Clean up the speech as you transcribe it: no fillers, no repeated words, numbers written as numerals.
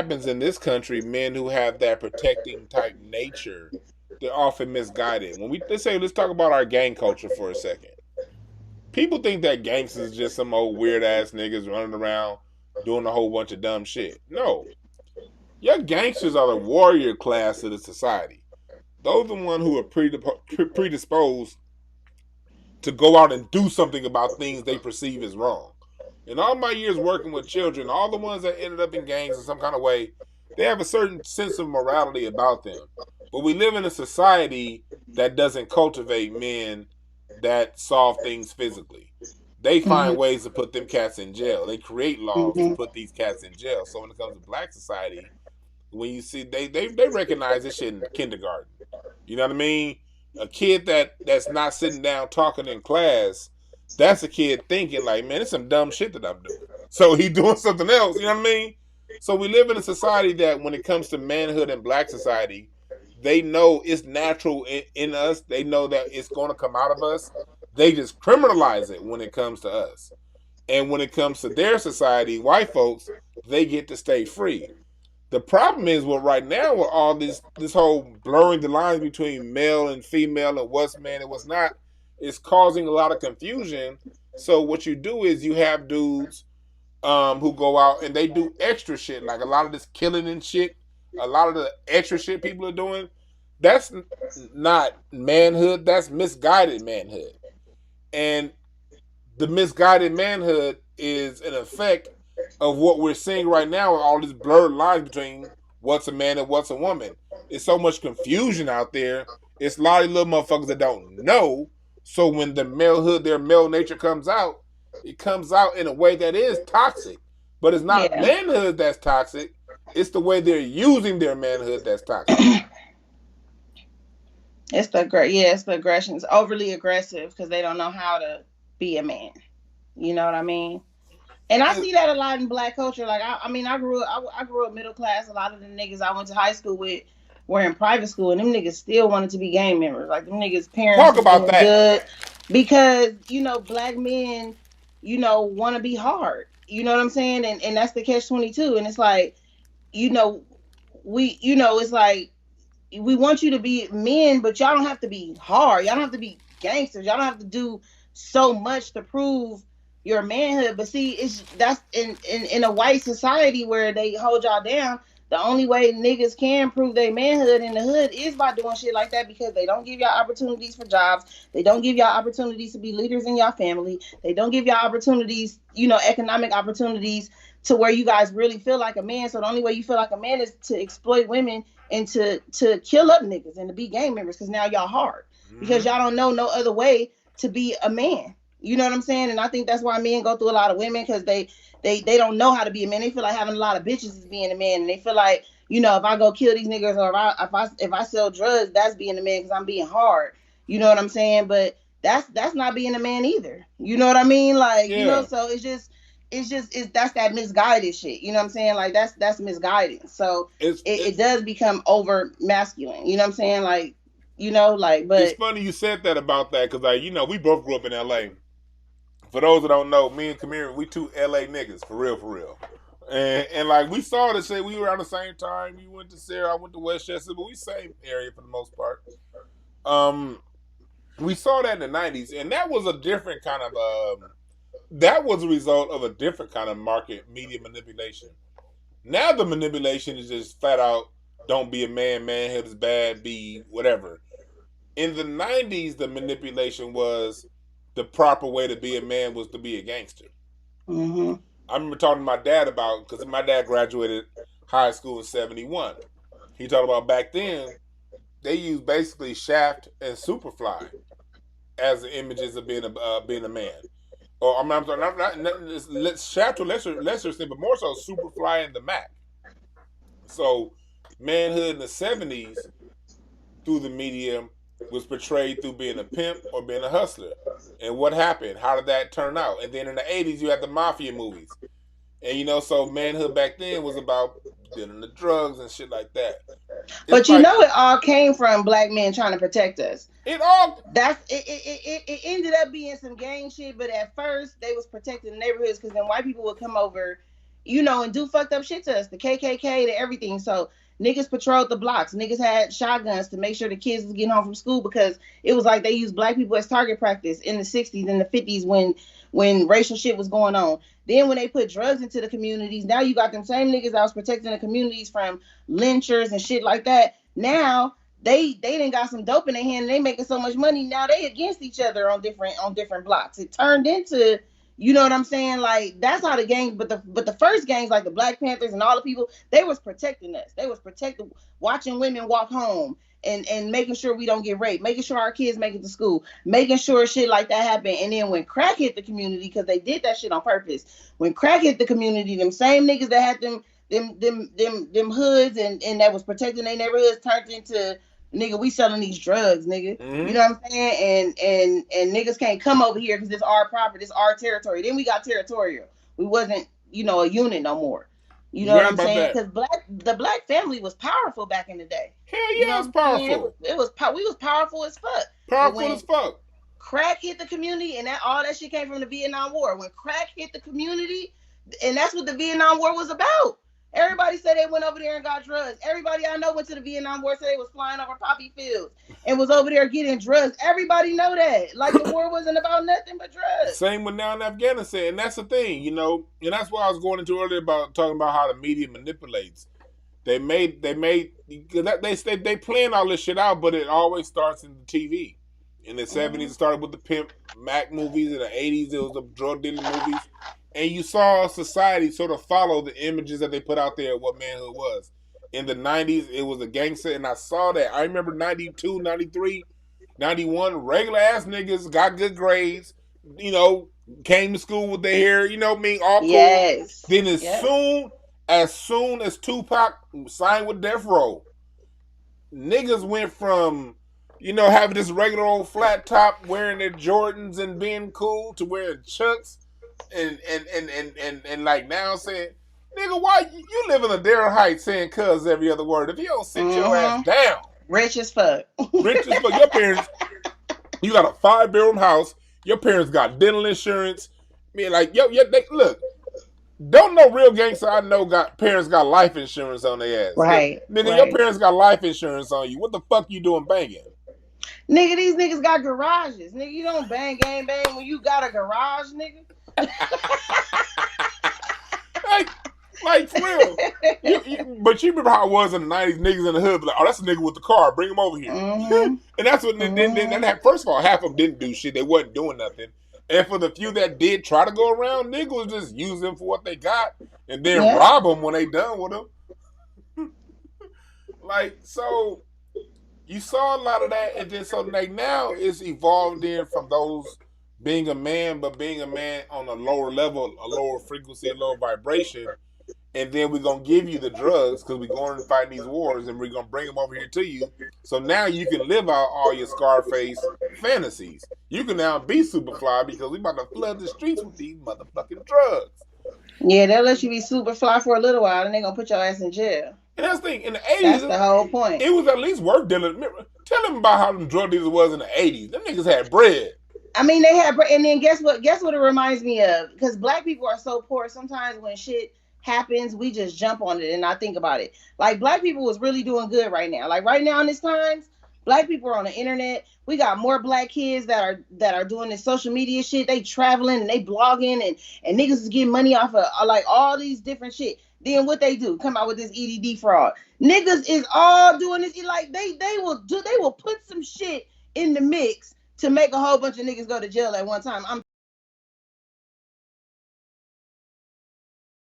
happens in this country, men who have that protecting type nature, they're often misguided. When let's talk about our gang culture for a second. People think that gangsters is just some old weird ass niggas running around doing a whole bunch of dumb shit. No, your gangsters are the warrior class of the society. Those are the ones who are predisposed to go out and do something about things they perceive as wrong. In all my years working with children, all the ones that ended up in gangs in some kind of way, they have a certain sense of morality about them. But we live in a society that doesn't cultivate men that solve things physically. They find ways to put them cats in jail. They create laws to put these cats in jail. So when it comes to black society, when you see they recognize this shit in kindergarten. You know what I mean? A kid that's not sitting down talking in class, that's a kid thinking like, man, it's some dumb shit that I'm doing. So he doing something else. You know what I mean? So we live in a society that when it comes to manhood in black society, they know it's natural in us. They know that it's going to come out of us. They just criminalize it when it comes to us. And when it comes to their society, white folks, they get to stay free. The problem is, well, right now with all this whole blurring the lines between male and female and what's man and what's not, it's causing a lot of confusion. So what you do is you have dudes who go out and they do extra shit, like a lot of this killing and shit, a lot of the extra shit people are doing. That's not manhood. That's misguided manhood. And the misguided manhood is an effect of what we're seeing right now with all these blurred lines between what's a man and what's a woman. It's so much confusion out there. It's a lot of little motherfuckers that don't know. So when the malehood, their male nature comes out, it comes out in a way that is toxic. But it's not manhood that's toxic. It's the way they're using their manhood that's toxic. It's the aggression. It's overly aggressive because they don't know how to be a man. You know what I mean? And I see that a lot in black culture. Like I mean, I grew up middle class. A lot of the niggas I went to high school with were in private school, and them niggas still wanted to be gang members. Like them niggas' parents talk about that good because black men want to be hard. You know what I'm saying? And that's the catch-22. And it's like it's like we want you to be men, but y'all don't have to be hard. Y'all don't have to be gangsters. Y'all don't have to do so much to prove your manhood. But see, that's in a white society where they hold y'all down. The only way niggas can prove their manhood in the hood is by doing shit like that, because they don't give y'all opportunities for jobs. They don't give y'all opportunities to be leaders in y'all family. They don't give y'all opportunities, economic opportunities to where you guys really feel like a man. So the only way you feel like a man is to exploit women and to kill up niggas and to be gang members, because now y'all hard. Because y'all don't know no other way to be a man. You know what I'm saying? And I think that's why men go through a lot of women, because they don't know how to be a man. They feel like having a lot of bitches is being a man, and they feel like, if I go kill these niggas, or if I sell drugs, that's being a man because I'm being hard. You know what I'm saying? But that's not being a man either. You know what I mean? Like, so that's that misguided shit. You know what I'm saying? Like that's misguided. So it does become over masculine. You know what I'm saying? Like, but it's funny you said that about that, because we both grew up in LA. For those that don't know, me and Kamira, we two LA niggas, for real. And like, we saw this shit, we were around the same time. You went to Sarah, I went to Westchester, but we same area for the most part. We saw that in the 90s, and that was a different kind of, that was a result of a different kind of market media manipulation. Now the manipulation is just flat out, don't be a man, manhood is bad, be whatever. In the 90s, the manipulation was the proper way to be a man was to be a gangster. I remember talking to my dad about, because my dad graduated high school in 71. He talked about back then, they used basically Shaft and Superfly as the images of being a man. Or I'm sorry, not Shaft to lesser extent, but more so Superfly and the Mac. So manhood in the 70s through the media was portrayed through being a pimp or being a hustler. And what happened? How did that turn out? And then in the 80s, you had the mafia movies. And, so manhood back then was about dealing the drugs and shit like that. But it all came from black men trying to protect us. It ended up being some gang shit, but at first they was protecting the neighborhoods, because then white people would come over and do fucked up shit to us, the KKK, to everything. So niggas patrolled the blocks. Niggas had shotguns to make sure the kids was getting home from school, because it was like they used black people as target practice in the 60s and the 50s when racial shit was going on. Then when they put drugs into the communities, now you got them same niggas that was protecting the communities from lynchers and shit like that. Now they done got some dope in their hand and they making so much money. Now they against each other on different blocks. It turned into, you know what I'm saying? Like, that's how the gangs, but the first gangs, like the Black Panthers and all the people, they was protecting us. They was protecting, watching women walk home, and making sure we don't get raped, making sure our kids make it to school, making sure shit like that happen. And then when crack hit the community, because they did that shit on purpose. When crack hit the community, them same niggas that had them hoods and that was protecting their neighborhoods turned into, nigga, we selling these drugs, nigga. Mm-hmm. You know what I'm saying? And niggas can't come over here because it's our property, it's our territory. Then we got territorial. We wasn't, a unit no more. You know Right what I'm about saying? that. Because the black family was powerful back in the day. Hell You yeah, know it's what I'm saying? powerful. We was powerful as fuck. But Powerful when as fuck. crack hit the community, and that all that shit came from the Vietnam War. When crack hit the community, and that's what the Vietnam War was about. Everybody said they went over there and got drugs. Everybody I know went to the Vietnam War, said they was flying over poppy fields and was over there getting drugs. Everybody know that. Like, the war wasn't about nothing but drugs. Same with now in Afghanistan, and that's the thing, and that's what I was going into earlier about talking about how the media manipulates. They plan all this shit out, but it always starts in the TV. In the 70s, it started with the pimp Mac movies. In the 80s, it was the drug dealing movies. And you saw society sort of follow the images that they put out there of what manhood was. In the 90s, it was a gangster, and I saw that. I remember 92, 93, 91, regular ass niggas, got good grades, came to school with their hair, all cool. Yes. Then as soon as Tupac signed with Death Row, niggas went from, having this regular old flat top, wearing their Jordans and being cool, to wearing Chucks and like now saying, nigga, why you live in a Darrell Heights saying cuz every other word? If you don't sit your ass down. Rich as fuck. Rich as fuck. Your parents, you got a 5-bedroom house. Your parents got dental insurance. I mean, like, look, don't know real gangster I know parents got life insurance on their ass. Right. Nigga, right. Your parents got life insurance on you. What the fuck you doing banging? Nigga, these niggas got garages. Nigga, you don't bang when you got a garage, nigga. like for real. But you remember how it was in the 90s, niggas in the hood, like, oh, that's a nigga with the car, bring him over here. Mm-hmm. And that's what, then first of all, half of them didn't do shit, they wasn't doing nothing. And for the few that did try to go around, niggas was just use them for what they got, and then rob them when they done with them. Like, so, you saw a lot of that, and then so like now it's evolved in from those being a man, but being a man on a lower level, a lower frequency, a lower vibration, and then we're going to give you the drugs because we're going to fight these wars and we're going to bring them over here to you. So now you can live out all your Scarface fantasies. You can now be Superfly because we about to flood the streets with these motherfucking drugs. Yeah, they'll let you be Superfly for a little while and they're going to put your ass in jail. And that's the thing, in the 80s, that's the whole point. It was at least worth dealing. Tell them about how them drug dealers was in the 80s. Them niggas had bread. I mean, they had bread. And then guess what? Guess what it reminds me of? Because black people are so poor, sometimes when shit happens, we just jump on it and not think about it. Like, black people was really doing good right now. Like, right now in this times, black people are on the internet. We got more black kids that are doing this social media shit. They traveling and they blogging and niggas is getting money off of like all these different shit. Then what they do? Come out with this EDD fraud. Niggas is all doing this. Like, they will put some shit in the mix to make a whole bunch of niggas go to jail at one time. I'm